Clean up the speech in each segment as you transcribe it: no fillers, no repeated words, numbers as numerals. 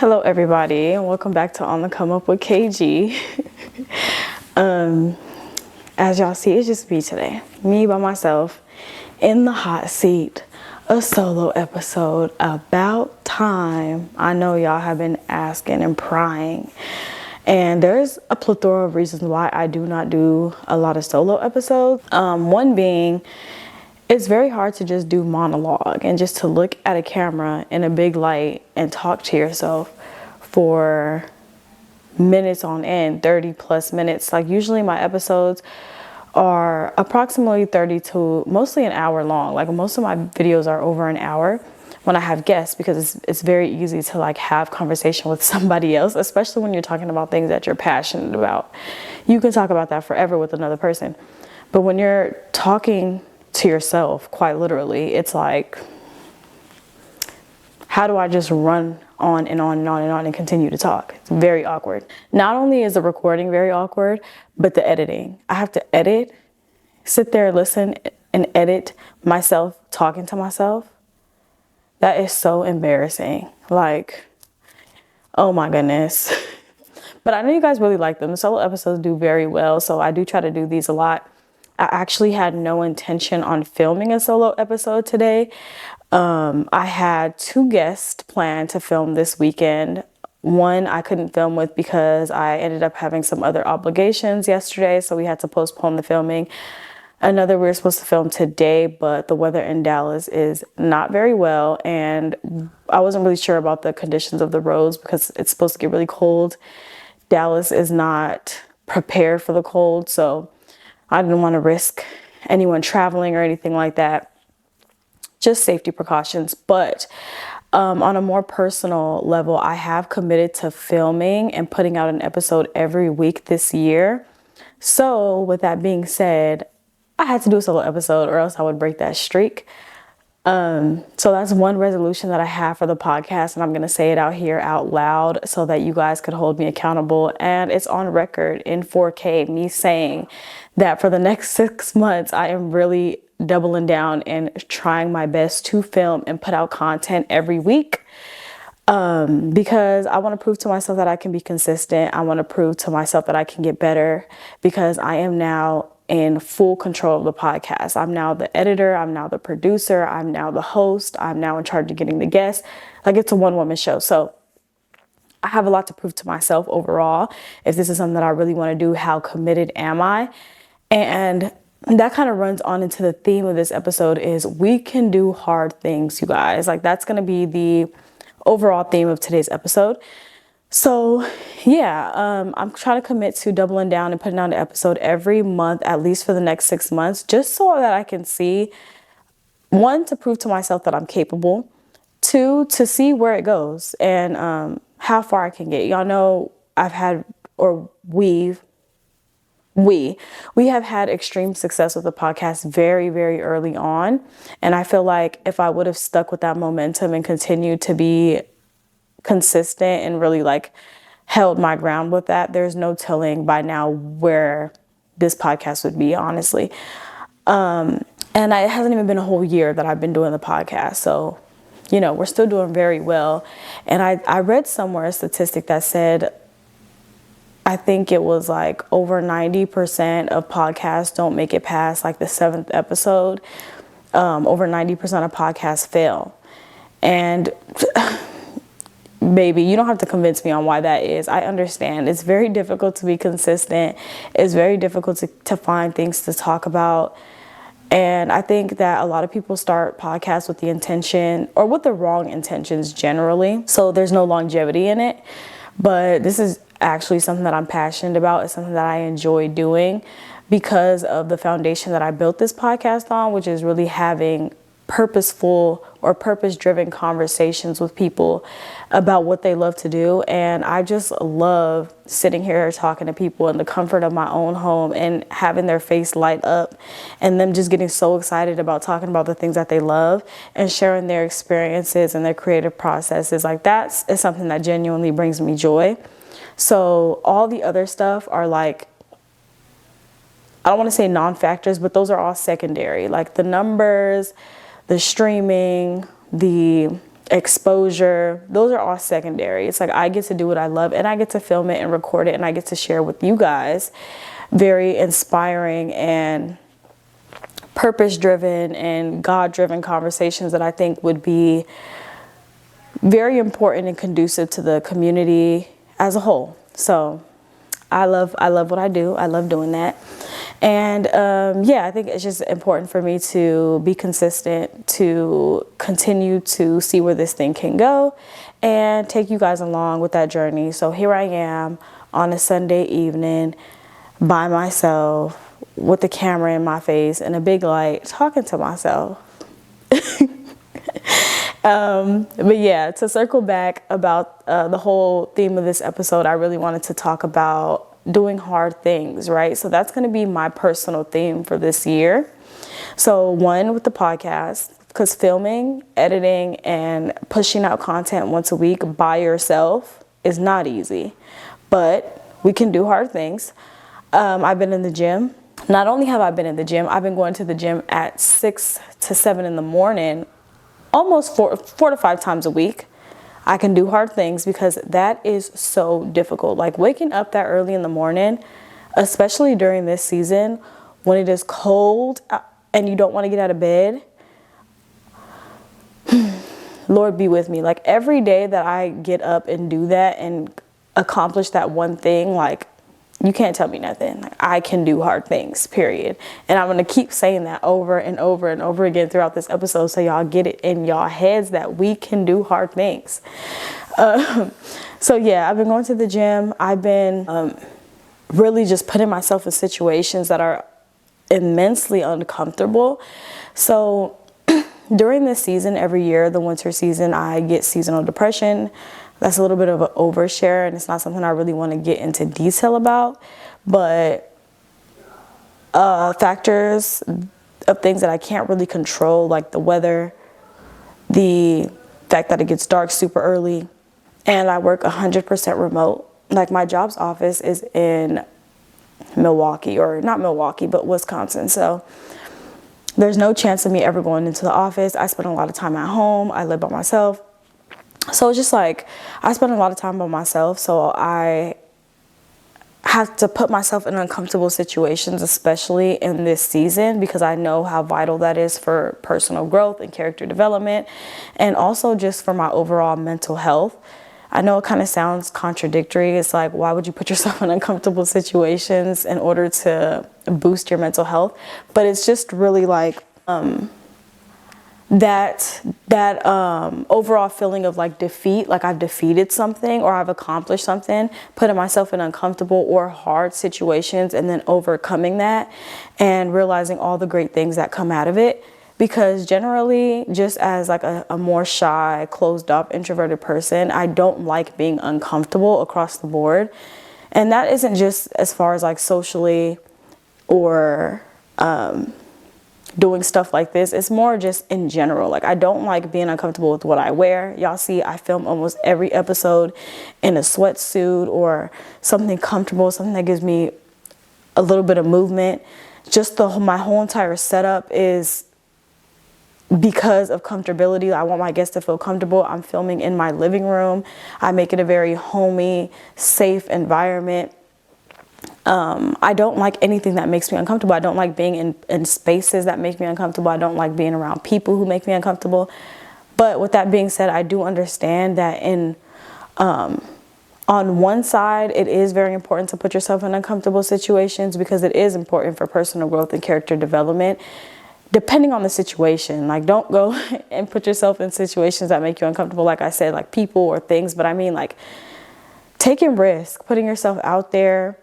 Hello everybody, and welcome back to On the Come Up with KG. As y'all see, it's just me today. Me by myself in the hot seat. A solo episode about time. I know y'all have been asking and prying. And there's a plethora of reasons why I do not do a lot of solo episodes. One being, it's very hard to just do monologue and just to look at a camera in a big light and talk to yourself for minutes on end, 30 plus minutes. Like usually my episodes are approximately 30 to mostly an hour long. Like most of my videos are over an hour when I have guests, because it's very easy to like have conversation with somebody else, especially when you're talking about things that you're passionate about. You can talk about that forever with another person. But when you're talking to yourself, quite literally, it's like, how do I just run on and on and on and on and continue to talk? It's very awkward. Not only is the recording very awkward, but the editing. I have to edit, sit there, listen, and edit myself talking to myself. That is so embarrassing. Like, oh my goodness. But I know you guys really like them. The solo episodes do very well, so I do try to do these a lot. I actually had no intention on filming a solo episode today. I had 2 guests planned to film this weekend. One I couldn't film with because I ended up having some other obligations yesterday, so we had to postpone the filming. Another we were supposed to film today, but the weather in Dallas is not very well, and I wasn't really sure about the conditions of the roads because it's supposed to get really cold. Dallas is not prepared for the cold, so I didn't want to risk anyone traveling or anything like that. Just safety precautions. But on a more personal level, I have committed to filming and putting out an episode every week this year. So with that being said, I had to do a solo episode or else I would break that streak. So that's one resolution that I have for the podcast, and I'm going to say it out here out loud so that you guys could hold me accountable. And it's on record in 4K, me saying that for the next 6 months, I am really doubling down and trying my best to film and put out content every week. Because I want to prove to myself that I can be consistent. I want to prove to myself that I can get better, because I am now in full control of the podcast. I'm now the editor. I'm now the producer. I'm now the host. I'm now in charge of getting the guests. Like, it's a one-woman show. So I have a lot to prove to myself overall. If this is something that I really want to do, how committed am I? And that kind of runs on into the theme of this episode is we can do hard things, you guys. Like, that's going to be the overall theme of today's episode. So yeah, I'm trying to commit to doubling down and putting out an episode every month, at least for the next 6 months, just so that I can see, 1, to prove to myself that I'm capable, 2, to see where it goes and how far I can get. Y'all know we have had extreme success with the podcast very, very early on. And I feel like if I would have stuck with that momentum and continued to be consistent and really like held my ground with that, there's no telling by now where this podcast would be, honestly. And it hasn't even been a whole year that I've been doing the podcast. So, we're still doing very well. And I read somewhere a statistic that said, I think it was like over 90% of podcasts don't make it past like the 7th episode. Over 90% of podcasts fail. And baby, you don't have to convince me on why that is. I understand. It's very difficult to be consistent. It's very difficult to find things to talk about. And I think that a lot of people start podcasts with the intention, or with the wrong intentions generally. So there's no longevity in it. But this is actually something that I'm passionate about. It's something that I enjoy doing because of the foundation that I built this podcast on, which is really having purposeful or purpose-driven conversations with people about what they love to do. And I just love sitting here talking to people in the comfort of my own home and having their face light up and them just getting so excited about talking about the things that they love and sharing their experiences and their creative processes. Like, that is something that genuinely brings me joy. So all the other stuff are like, I don't want to say non-factors, but those are all secondary. Like the numbers, the streaming, the exposure, those are all secondary. It's like I get to do what I love, and I get to film it and record it, and I get to share with you guys very inspiring and purpose-driven and God-driven conversations that I think would be very important and conducive to the community as a whole. So I love what I do. I love doing that. And yeah, I think it's just important for me to be consistent, to continue to see where this thing can go and take you guys along with that journey. So here I am on a Sunday evening by myself with the camera in my face and a big light talking to myself. But yeah, to circle back about the whole theme of this episode, I really wanted to talk about doing hard things, right? So that's going to be my personal theme for this year. So one, with the podcast, because filming, editing, and pushing out content once a week by yourself is not easy, but we can do hard things. I've been in the gym. Not only have I been in the gym, I've been going to the gym at 6 to 7 in the morning, almost four to 5 times a week. I can do hard things because that is so difficult. Like waking up that early in the morning, especially during this season when it is cold and you don't want to get out of bed. Lord be with me. Like every day that I get up and do that and accomplish that one thing, like you can't tell me nothing. Like, I can do hard things, period. And I'm going to keep saying that over and over and over again throughout this episode so y'all get it in y'all heads that we can do hard things. So yeah, I've been going to the gym. I've been really just putting myself in situations that are immensely uncomfortable. So during this season, every year, the winter season, I get seasonal depression. That's a little bit of an overshare, and it's not something I really want to get into detail about. But factors of things that I can't really control, like the weather, the fact that it gets dark super early, and I work 100% remote. Like my job's office is in Milwaukee, or not Milwaukee, but Wisconsin. So there's no chance of me ever going into the office. I spend a lot of time at home. I live by myself. So it's just like, I spend a lot of time by myself, so I have to put myself in uncomfortable situations, especially in this season, because I know how vital that is for personal growth and character development, and also just for my overall mental health. I know it kind of sounds contradictory. It's like, why would you put yourself in uncomfortable situations in order to boost your mental health? But it's just really like, that overall feeling of like defeat, like I've defeated something or I've accomplished something, putting myself in uncomfortable or hard situations and then overcoming that and realizing all the great things that come out of it. Because generally, just as like a more shy, closed up, introverted person, I don't like being uncomfortable across the board. And that isn't just as far as like socially or doing stuff like this. It's more just in general. Like I don't like being uncomfortable with what I wear. Y'all see I film almost every episode in a sweatsuit or something comfortable, something that gives me a little bit of movement. Just my whole entire setup is because of comfortability. I want my guests to feel comfortable. I'm filming in my living room. I make it a very homey, safe environment. I don't like anything that makes me uncomfortable. I don't like being in spaces that make me uncomfortable. I don't like being around people who make me uncomfortable. But with that being said, I do understand that on one side, it is very important to put yourself in uncomfortable situations because it is important for personal growth and character development. Depending on the situation, like don't go and put yourself in situations that make you uncomfortable. Like I said, like people or things, but I mean like taking risks, putting yourself out there.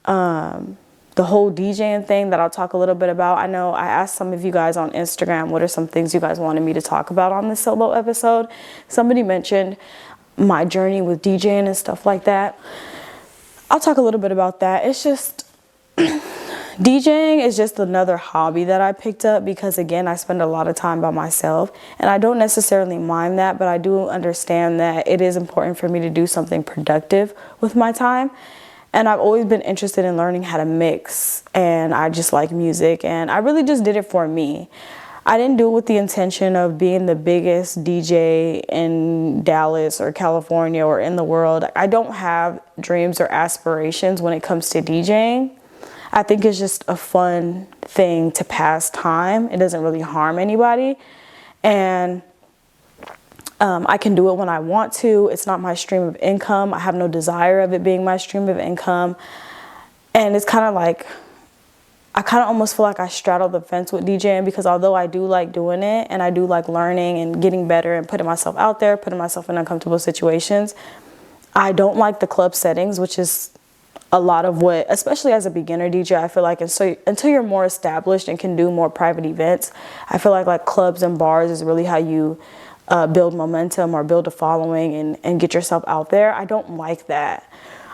The whole DJing thing that I'll talk a little bit about. I know I asked some of you guys on Instagram, what are some things you guys wanted me to talk about on this solo episode? Somebody mentioned my journey with DJing and stuff like that. I'll talk a little bit about that. It's just, DJing is just another hobby that I picked up because again, I spend a lot of time by myself and I don't necessarily mind that, but I do understand that it is important for me to do something productive with my time. And I've always been interested in learning how to mix, and I just like music, and I really just did it for me. I didn't do it with the intention of being the biggest DJ in Dallas or California or in the world. I don't have dreams or aspirations when it comes to DJing. I think it's just a fun thing to pass time. It doesn't really harm anybody. And I can do it when I want to. It's not my stream of income. I have no desire of it being my stream of income. And it's kind of like, I kind of almost feel like I straddle the fence with DJing, because although I do like doing it and I do like learning and getting better and putting myself out there, putting myself in uncomfortable situations, I don't like the club settings, which is a lot of what, especially as a beginner DJ, I feel like, and so until you're more established and can do more private events, I feel like clubs and bars is really how you build momentum or build a following and get yourself out there. I don't like that.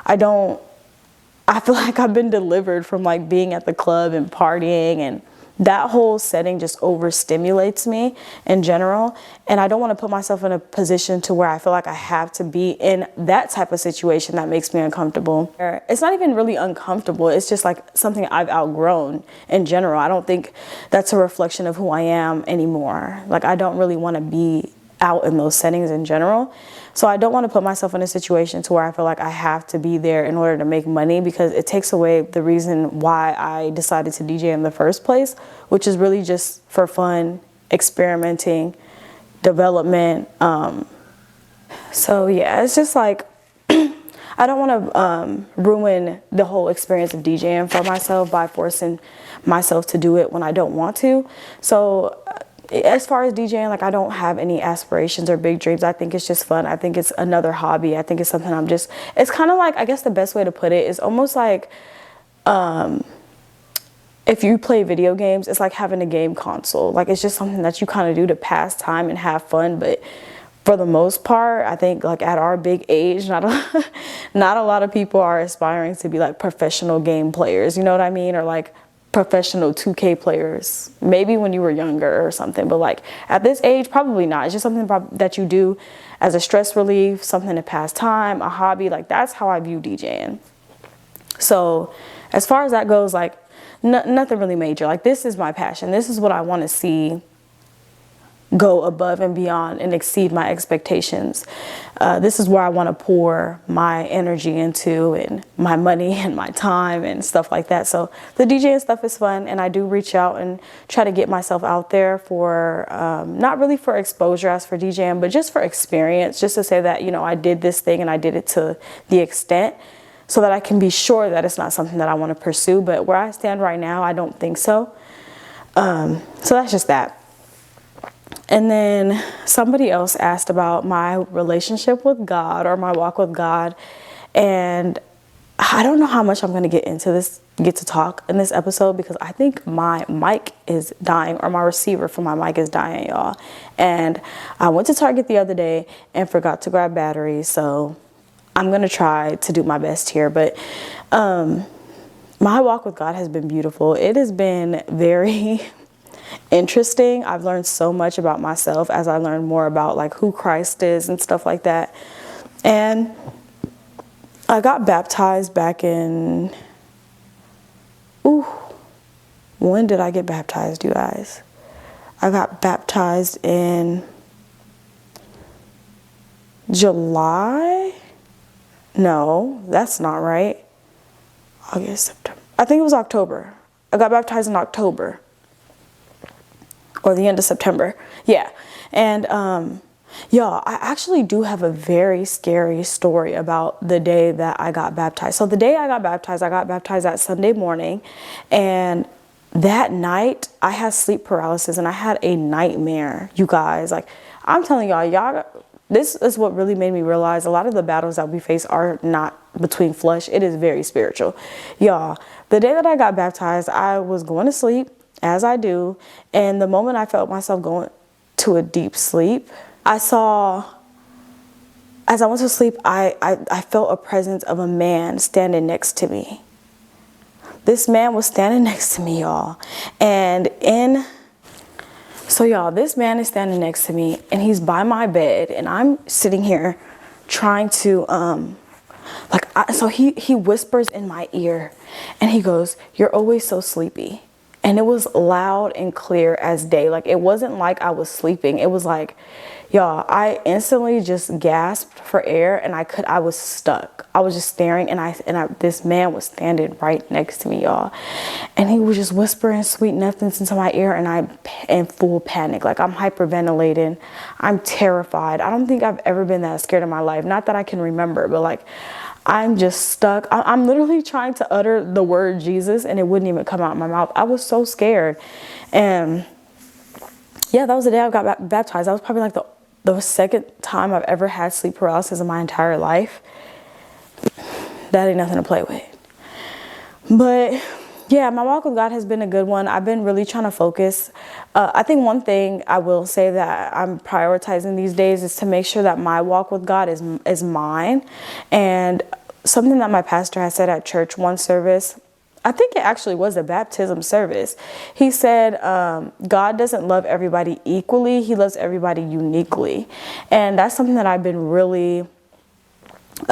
I feel like I've been delivered from like being at the club and partying, and that whole setting just overstimulates me in general. And I don't want to put myself in a position to where I feel like I have to be in that type of situation that makes me uncomfortable. It's not even really uncomfortable. It's just like something I've outgrown in general. I don't think that's a reflection of who I am anymore. Like, I don't really want to be out in those settings in general. So I don't want to put myself in a situation to where I feel like I have to be there in order to make money, because it takes away the reason why I decided to DJ in the first place, which is really just for fun, experimenting, development. So yeah, it's just like, I don't want to ruin the whole experience of DJing for myself by forcing myself to do it when I don't want to. So as far as DJing, like, I don't have any aspirations or big dreams. I think it's just fun. I think it's another hobby. I think it's something it's kind of like, I guess the best way to put it is almost like, if you play video games, it's like having a game console. Like, it's just something that you kind of do to pass time and have fun. But for the most part, I think like at our big age, not a lot of people are aspiring to be like professional game players. You know what I mean? Or like professional 2K players, maybe when you were younger or something, but like at this age, probably not. It's just something that you do as a stress relief, something to pass time, a hobby. Like, that's how I view DJing. So as far as that goes, like nothing really major. Like, this is my passion. This is what I want to see go above and beyond and exceed my expectations. This is where I want to pour my energy into, and my money and my time and stuff like that. So the DJing stuff is fun, and I do reach out and try to get myself out there for, not really for exposure as for DJing, but just for experience, just to say that, you know, I did this thing and I did it to the extent, so that I can be sure that it's not something that I want to pursue. But where I stand right now, I don't think so. So that's just that. And then somebody else asked about my relationship with God, or my walk with God. And I don't know how much I'm going to get to talk in this episode, because I think my mic is dying, or my receiver for my mic is dying, y'all. And I went to Target the other day and forgot to grab batteries. So I'm going to try to do my best here. But my walk with God has been beautiful. It has been very interesting. I've learned so much about myself as I learned more about like who Christ is and stuff like that. And I got baptized back in, when did I get baptized, you guys? I got baptized in July? No, that's not right. August, September. I think it was October. I got baptized in October. Or the end of September. Yeah. And y'all, I actually do have a very scary story about the day that I got baptized. So the day I got baptized that Sunday morning. And that night I had sleep paralysis, and I had a nightmare, you guys. Like, I'm telling y'all, this is what really made me realize a lot of the battles that we face are not between flesh. It is very spiritual. Y'all, the day that I got baptized, I was going to sleep, as I do, and the moment I felt myself going to a deep sleep, as I went to sleep, I felt a presence of a man standing next to me. This man was standing next to me, y'all. So y'all, this man is standing next to me, and he's by my bed, and I'm sitting here trying to, so he whispers in my ear, and he goes, "You're always so sleepy." And it was loud and clear as day. Like, it wasn't like I was sleeping. It was like, y'all, I instantly just gasped for air, and I was stuck. I was just staring, and this man was standing right next to me, y'all. And he was just whispering sweet nothings into my ear, and I'm in full panic. Like, I'm hyperventilating. I'm terrified. I don't think I've ever been that scared in my life. Not that I can remember, but like, I'm just stuck. I'm literally trying to utter the word Jesus, and it wouldn't even come out of my mouth. I was so scared. And yeah, that was the day I got baptized. That was probably like the second time I've ever had sleep paralysis in my entire life. That ain't nothing to play with. But yeah, my walk with God has been a good one. I've been really trying to focus. I think one thing I will say that I'm prioritizing these days is to make sure that my walk with God is mine. And something that my pastor has said at church one service, I think it actually was a baptism service. He said, God doesn't love everybody equally. He loves everybody uniquely. And that's something that I've been really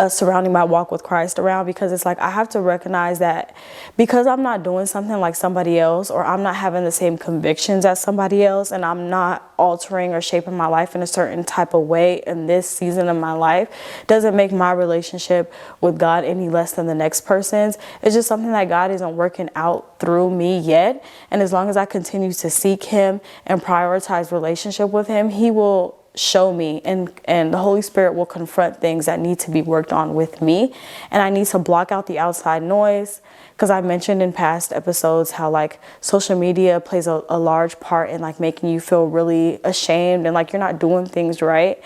surrounding my walk with Christ around, because it's like I have to recognize that because I'm not doing something like somebody else, or I'm not having the same convictions as somebody else, and I'm not altering or shaping my life in a certain type of way in this season of my life, doesn't make my relationship with God any less than the next person's. It's just something that God isn't working out through me yet. And as long as I continue to seek Him and prioritize relationship with Him, He will show me, and the Holy Spirit will confront things that need to be worked on with me. And I need to block out the outside noise, because I mentioned in past episodes how like social media plays a large part in like making you feel really ashamed and like you're not doing things right.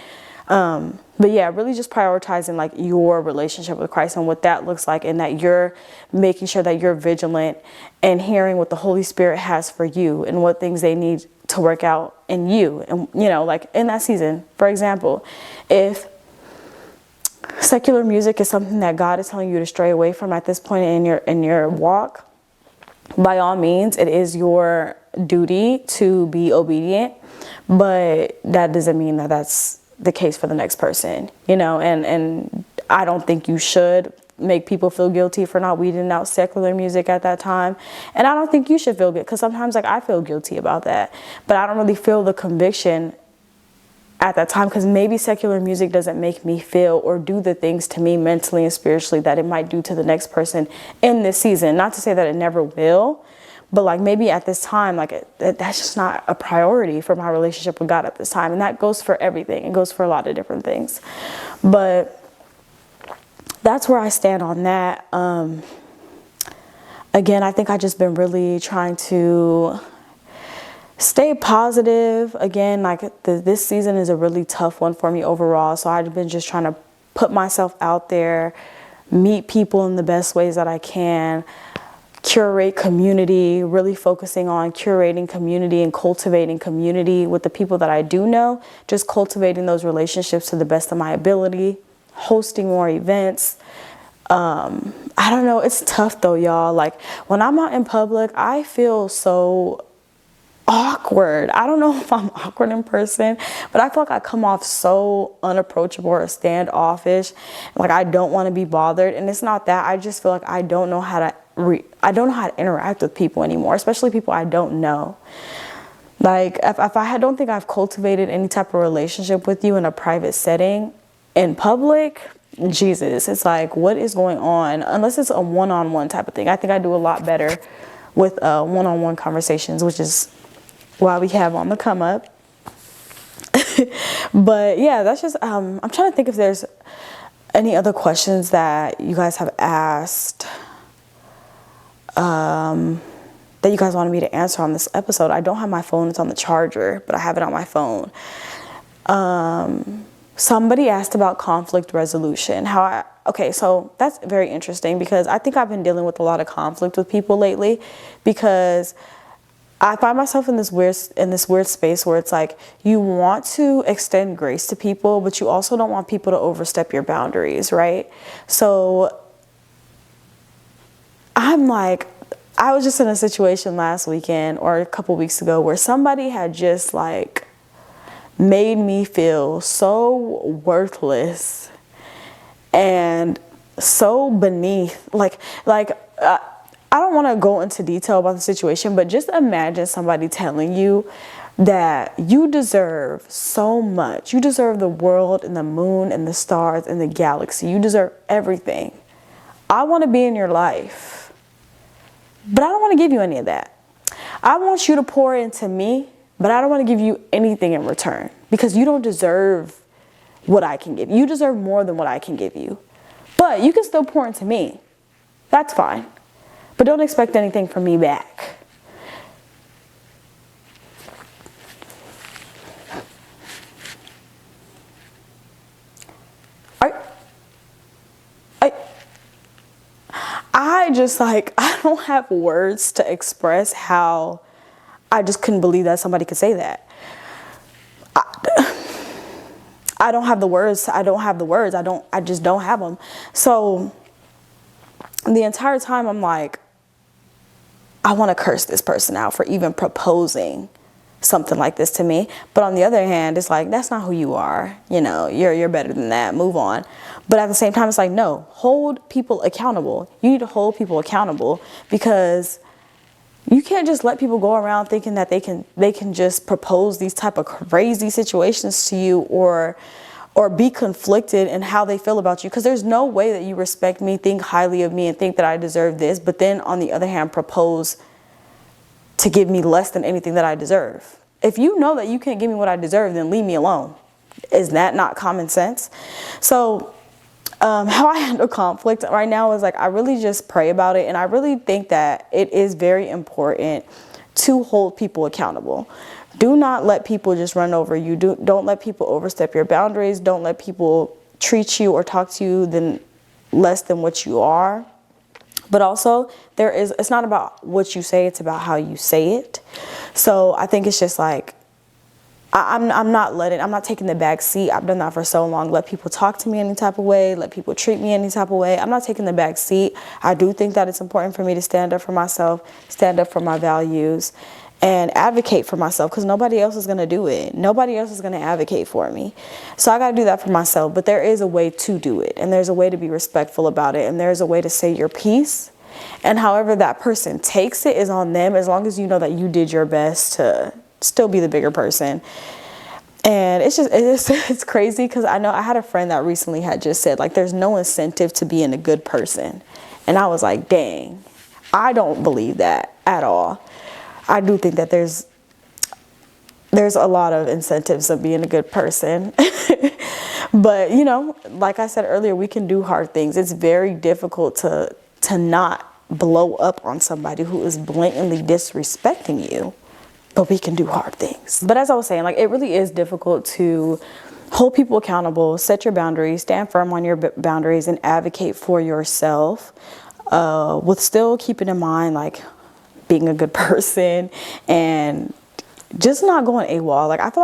But yeah, really just prioritizing like your relationship with Christ and what that looks like, and that you're making sure that you're vigilant and hearing what the Holy Spirit has for you and what things they need to work out in you. And, you know, like in that season, for example, if secular music is something that God is telling you to stray away from at this point in your walk, by all means, it is your duty to be obedient, but that doesn't mean that that's the case for the next person, you know, and I don't think you should make people feel guilty for not weeding out secular music at that time. And I don't think you should feel good, because sometimes like I feel guilty about that, but I don't really feel the conviction at that time, because maybe secular music doesn't make me feel or do the things to me mentally and spiritually that it might do to the next person in this season. Not to say that it never will, but like maybe at this time, like that's just not a priority for my relationship with God at this time. And that goes for everything. It goes for a lot of different things. But that's where I stand on that. Again, I think I've just been really trying to stay positive. Again, like this season is a really tough one for me overall. So I've been just trying to put myself out there, meet people in the best ways that I can, curate community, really focusing on curating community and cultivating community with the people that I do know, just cultivating those relationships to the best of my ability, hosting more events. I don't know, it's tough though, y'all. Like when I'm out in public, I feel so awkward. I don't know if I'm awkward in person, but I feel like I come off so unapproachable or standoffish. Like I don't want to be bothered. And it's not that. I just feel like I don't know how to interact with people anymore, especially people I don't know. Like if I don't think I've cultivated any type of relationship with you in a private setting, in public, Jesus, it's like, what is going on? Unless it's a one-on-one type of thing. I think I do a lot better with one-on-one conversations, which is why we have on the come up. But yeah, that's just, I'm trying to think if there's any other questions that you guys have asked that you guys wanted me to answer on this episode. I don't have my phone, it's on the charger, but I have it on my phone. Somebody asked about conflict resolution. Okay, so that's very interesting, because I think I've been dealing with a lot of conflict with people lately, because I find myself in this weird space where it's like you want to extend grace to people, but you also don't want people to overstep your boundaries, right? So I'm like, I was just in a situation last weekend or a couple weeks ago where somebody had just like made me feel so worthless and so beneath. I I don't want to go into detail about the situation, but just imagine somebody telling you that you deserve so much. You deserve the world and the moon and the stars and the galaxy. You deserve everything. I want to be in your life, but I don't want to give you any of that. I want you to pour into me, but I don't want to give you anything in return because you don't deserve what I can give. You deserve more than what I can give you. But you can still pour into me. That's fine. But don't expect anything from me back. I just like, I don't have words to express how I just couldn't believe that somebody could say that. I don't have the words. I just don't have them. So the entire time I'm like, I want to curse this person out for even proposing something like this to me. But on the other hand, it's like, that's not who you are. You know, you're better than that. Move on. But at the same time, it's like, no, hold people accountable. You need to hold people accountable because you can't just let people go around thinking that they can just propose these type of crazy situations to you or be conflicted in how they feel about you. Because there's no way that you respect me, think highly of me, and think that I deserve this, but then on the other hand, propose to give me less than anything that I deserve. If you know that you can't give me what I deserve, then leave me alone. Is that not common sense? So how I handle conflict right now is like, I really just pray about it. And I really think that it is very important to hold people accountable. Do not let people just run over you. Don't let people overstep your boundaries. Don't let people treat you or talk to you less than what you are. But also, it's not about what you say, it's about how you say it. So I think it's just like, I'm not taking the back seat. I've done that for so long. Let people talk to me any type of way. Let people treat me any type of way. I'm not taking the back seat. I do think that it's important for me to stand up for myself, stand up for my values, and advocate for myself because nobody else is going to do it. Nobody else is going to advocate for me. So I got to do that for myself. But there is a way to do it. And there's a way to be respectful about it. And there's a way to say your piece. And however that person takes it is on them, as long as you know that you did your best to still be the bigger person. And it's crazy because I know I had a friend that recently had just said, like, there's no incentive to being a good person. And I was like, dang, I don't believe that at all. I do think that there's a lot of incentives of being a good person. But, you know, like I said earlier, we can do hard things. It's very difficult to not blow up on somebody who is blatantly disrespecting you. But we can do hard things. But as I was saying, like, it really is difficult to hold people accountable, set your boundaries, stand firm on your boundaries, and advocate for yourself with still keeping in mind, like, being a good person and just not going AWOL. Like, I feel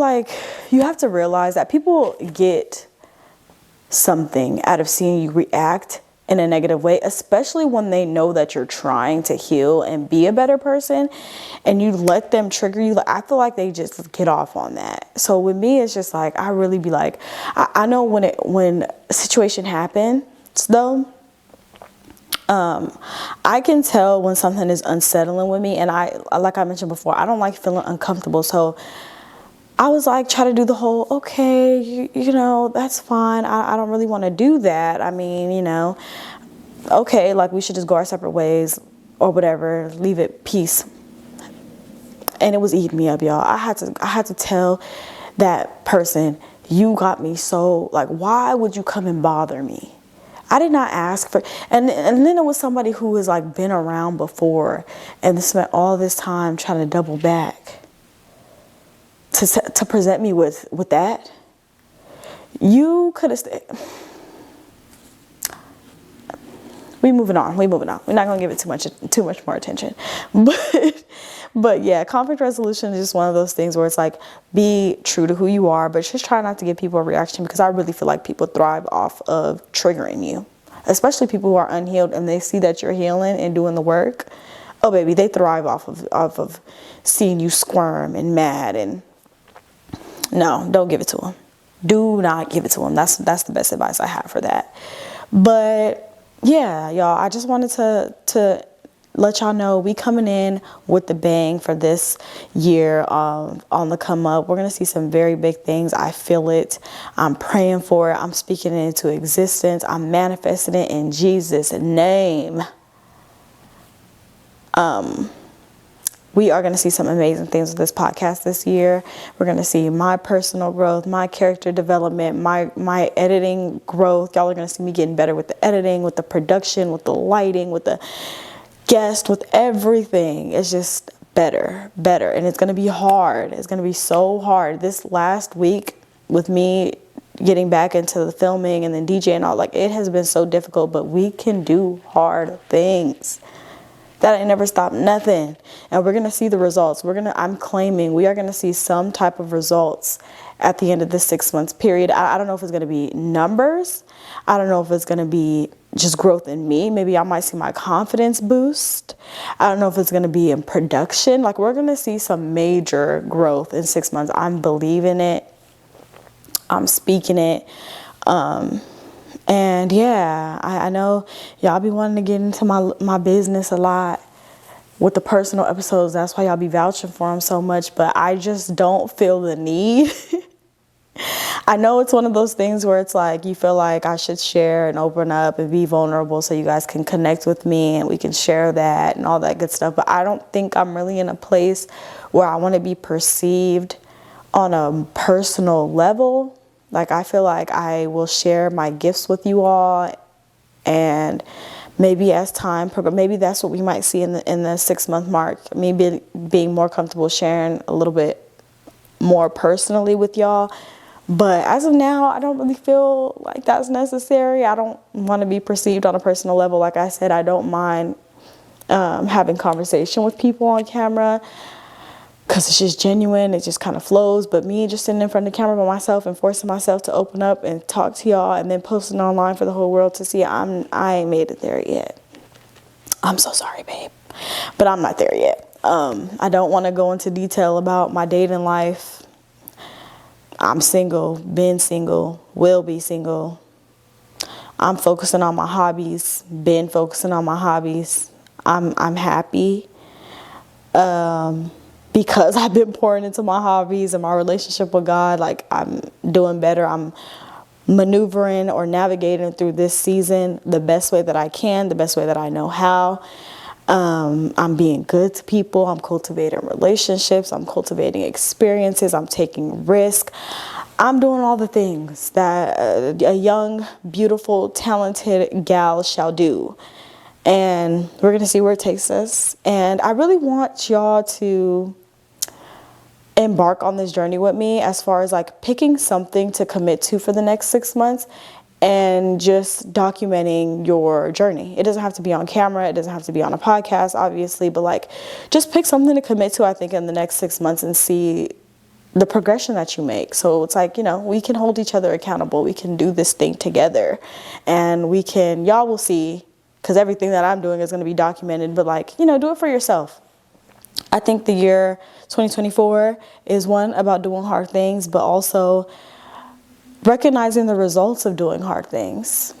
like you have to realize that people get something out of seeing you react in a negative way, especially when they know that you're trying to heal and be a better person and you let them trigger you. Like, I feel like they just get off on that. So with me, it's just like, I really be like, I know when a situation happens though, I can tell when something is unsettling with me, and like I mentioned before, I don't like feeling uncomfortable. So I was like, try to do the whole, okay, you know, that's fine. I don't really want to do that. I mean, you know, okay, like, we should just go our separate ways or whatever, leave it, peace. And it was eating me up, y'all. I had to tell that person, you got me so, like, why would you come and bother me? I did not ask for, and then it was somebody who has, like, been around before and spent all this time trying to double back to present me with that. You could have stayed. We're moving on. We're not going to give it too much more attention. But yeah, conflict resolution is just one of those things where it's like, be true to who you are, but just try not to give people a reaction, because I really feel like people thrive off of triggering you, especially people who are unhealed and they see that you're healing and doing the work. Oh baby, they thrive off of seeing you squirm and mad. And no, don't give it to them. Do not give it to them. That's the best advice I have for that. But yeah, y'all, I just wanted to let y'all know we coming in with the bang for this year on the come up. We're going to see some very big things. I feel it. I'm praying for it. I'm speaking it into existence. I'm manifesting it in Jesus' name. We are going to see some amazing things with this podcast this year. We're going to see my personal growth, my character development, my editing growth. Y'all are going to see me getting better with the editing, with the production, with the lighting, with the guest, with everything. It's just better. And it's going to be hard. It's going to be so hard. This last week with me getting back into the filming and then DJ and all, like, it has been so difficult, but we can do hard things. That ain't never stopped nothing. And we're going to see the results. I'm claiming we are going to see some type of results at the end of the 6 months period. I don't know if it's going to be numbers. I don't know if it's going to be just growth in me. Maybe I might see my confidence boost. I don't know if it's going to be in production. Like, we're going to see some major growth in 6 months. I'm believing it. I'm speaking it. And yeah, I know y'all be wanting to get into my business a lot with the personal episodes. That's why y'all be vouching for them so much, but I just don't feel the need. I know it's one of those things where it's like you feel like I should share and open up and be vulnerable so you guys can connect with me and we can share that and all that good stuff. But I don't think I'm really in a place where I want to be perceived on a personal level. Like, I feel like I will share my gifts with you all, and maybe as time progresses, maybe that's what we might see in the 6 month mark. Me being more comfortable sharing a little bit more personally with y'all. But as of now, I don't really feel like that's necessary. I don't want to be perceived on a personal level. Like I said, I don't mind having conversation with people on camera, because it's just genuine. It just kind of flows. But me just sitting in front of the camera by myself and forcing myself to open up and talk to y'all and then posting online for the whole world to see, I ain't made it there yet. I'm so sorry, babe, but I'm not there yet. I don't want to go into detail about my dating life. I'm single, been single, will be single. I'm focusing on my hobbies, been focusing on my hobbies. I'm happy. Because I've been pouring into my hobbies and my relationship with God. Like, I'm doing better. I'm maneuvering or navigating through this season the best way that I can, the best way that I know how. I'm being good to people. I'm cultivating relationships. I'm cultivating experiences. I'm taking risks. I'm doing all the things that a young, beautiful, talented gal shall do. And we're going to see where it takes us. And I really want y'all to embark on this journey with me, as far as like picking something to commit to for the next 6 months and just documenting your journey. It doesn't have to be on camera. It doesn't have to be on a podcast, obviously, but like, just pick something to commit to, I think, in the next 6 months and see the progression that you make. So it's like, we can hold each other accountable. We can do this thing together, and y'all will see, because everything that I'm doing is going to be documented, but like, do it for yourself. I think the year 2024 is one about doing hard things, but also recognizing the results of doing hard things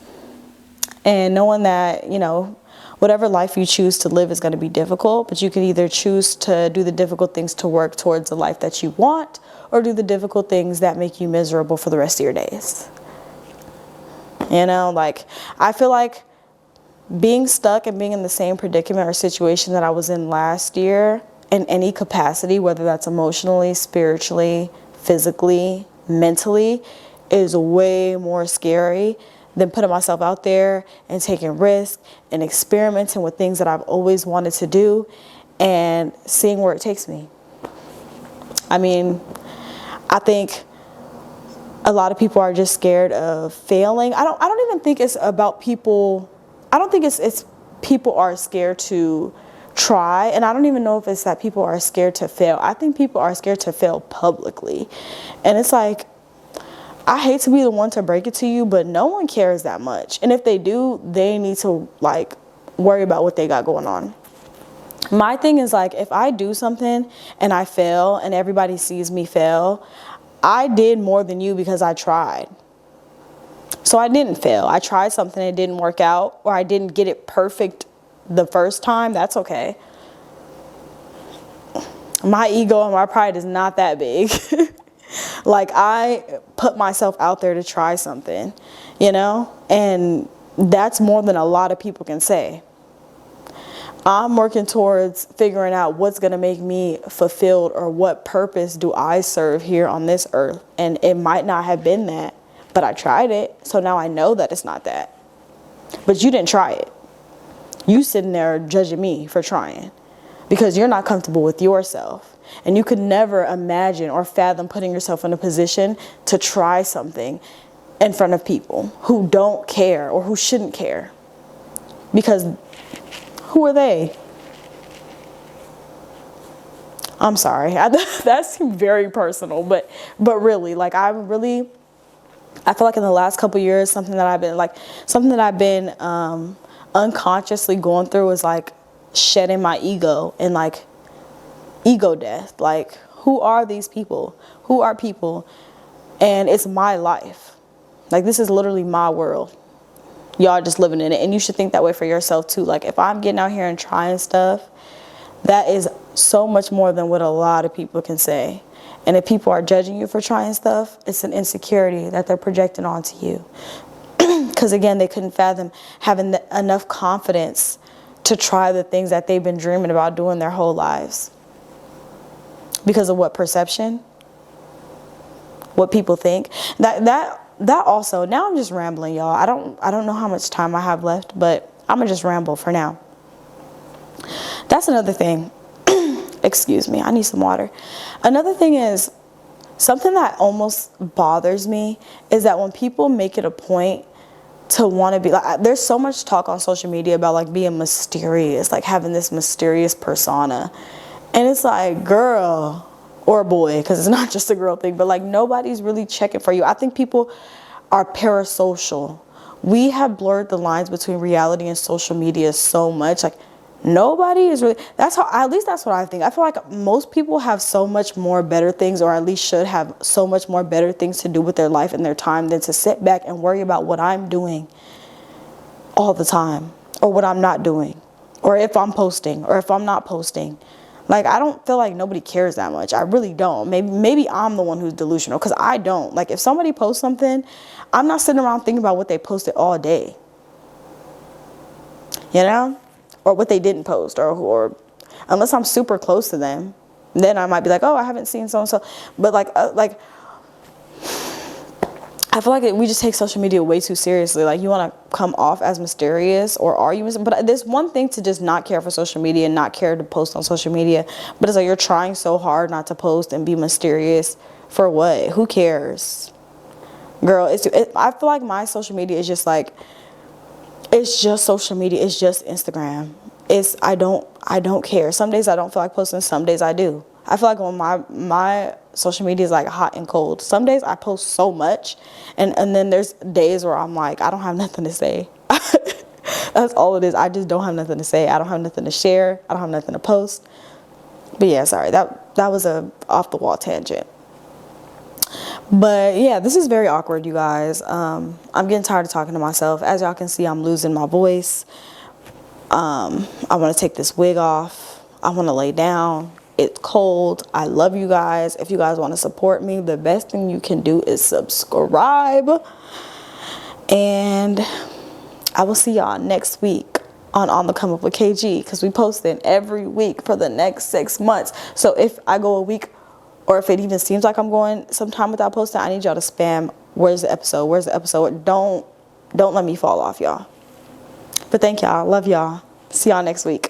and knowing that, whatever life you choose to live is going to be difficult, but you can either choose to do the difficult things to work towards the life that you want, or do the difficult things that make you miserable for the rest of your days. Like, I feel like being stuck and being in the same predicament or situation that I was in last year in any capacity, whether that's emotionally, spiritually, physically, mentally, is way more scary than putting myself out there and taking risks and experimenting with things that I've always wanted to do and seeing where it takes me. I mean, I think a lot of people are just scared of failing. I don't even think it's about people. I don't think it's people are scared to try, and I don't even know if it's that people are scared to fail. I think people are scared to fail publicly, and it's like, I hate to be the one to break it to you, but no one cares that much, and if they do, they need to like worry about what they got going on. My thing is, like, if I do something and I fail and everybody sees me fail, I did more than you because I tried. So I didn't fail. I tried something, it didn't work out, or I didn't get it perfect the first time. That's okay. My ego and my pride is not that big. Like, I put myself out there to try something, you know, and that's more than a lot of people can say. I'm working towards figuring out what's going to make me fulfilled, or what purpose do I serve here on this earth. And it might not have been that, but I tried it. So now I know that it's not that. But you didn't try it. You sitting there judging me for trying because you're not comfortable with yourself. And you could never imagine or fathom putting yourself in a position to try something in front of people who don't care or who shouldn't care. Because who are they? I'm sorry. That seemed very personal, but really, like, I feel like in the last couple years, something that I've been unconsciously going through is like shedding my ego and like ego death. Like, who are these people? Who are people? And it's my life. Like, this is literally my world. Y'all just living in it. And you should think that way for yourself too. Like, if I'm getting out here and trying stuff, that is so much more than what a lot of people can say. And if people are judging you for trying stuff, it's an insecurity that they're projecting onto you. Because again, they couldn't fathom having enough confidence to try the things that they've been dreaming about doing their whole lives. Because of what? Perception? What people think? That also, now I'm just rambling, y'all. I don't know how much time I have left, but I'm gonna just ramble for now. That's another thing. Excuse me, I need some water. Another thing is, something that almost bothers me is that when people make it a point to want to be like, there's so much talk on social media about like being mysterious, like having this mysterious persona. And it's like, girl, or boy, because it's not just a girl thing, but like nobody's really checking for you. I think people are parasocial. We have blurred the lines between reality and social media so much. Like, nobody is really, at least that's what I think. I feel like most people have so much more better things, or at least should have so much more better things to do with their life and their time than to sit back and worry about what I'm doing all the time, or what I'm not doing, or if I'm posting, or if I'm not posting. Like, I don't feel like nobody cares that much. I really don't. Maybe I'm the one who's delusional, because I don't. Like, if somebody posts something, I'm not sitting around thinking about what they posted all day. You know? Or what they didn't post, or unless I'm super close to them, then I might be like, oh, I haven't seen so-and-so. But like I feel like we just take social media way too seriously. Like, you want to come off as mysterious, or are you? But there's one thing to just not care for social media and not care to post on social media. But it's like, you're trying so hard not to post and be mysterious for what? Who cares? Girl, I feel like my social media is just like, it's just social media. It's just Instagram. I don't care. Some days I don't feel like posting. Some days I do. I feel like when my social media is like hot and cold. Some days I post so much, and then there's days where I'm like, I don't have nothing to say. That's all it is. I just don't have nothing to say. I don't have nothing to share. I don't have nothing to post. But yeah, sorry. That was a off the wall tangent. But yeah, this is very awkward, you guys. I'm getting tired of talking to myself. As y'all can see, I'm losing my voice. I want to take this wig off. I want to lay down. It's cold. I love you guys. If you guys want to support me, the best thing you can do is subscribe. And I will see y'all next week on the Come Up with KG, because we posting every week for the next 6 months. So if I go a week, or if it even seems like I'm going some time without posting, I need y'all to spam, where's the episode? Where's the episode? Don't let me fall off, y'all. But thank y'all. Love y'all. See y'all next week.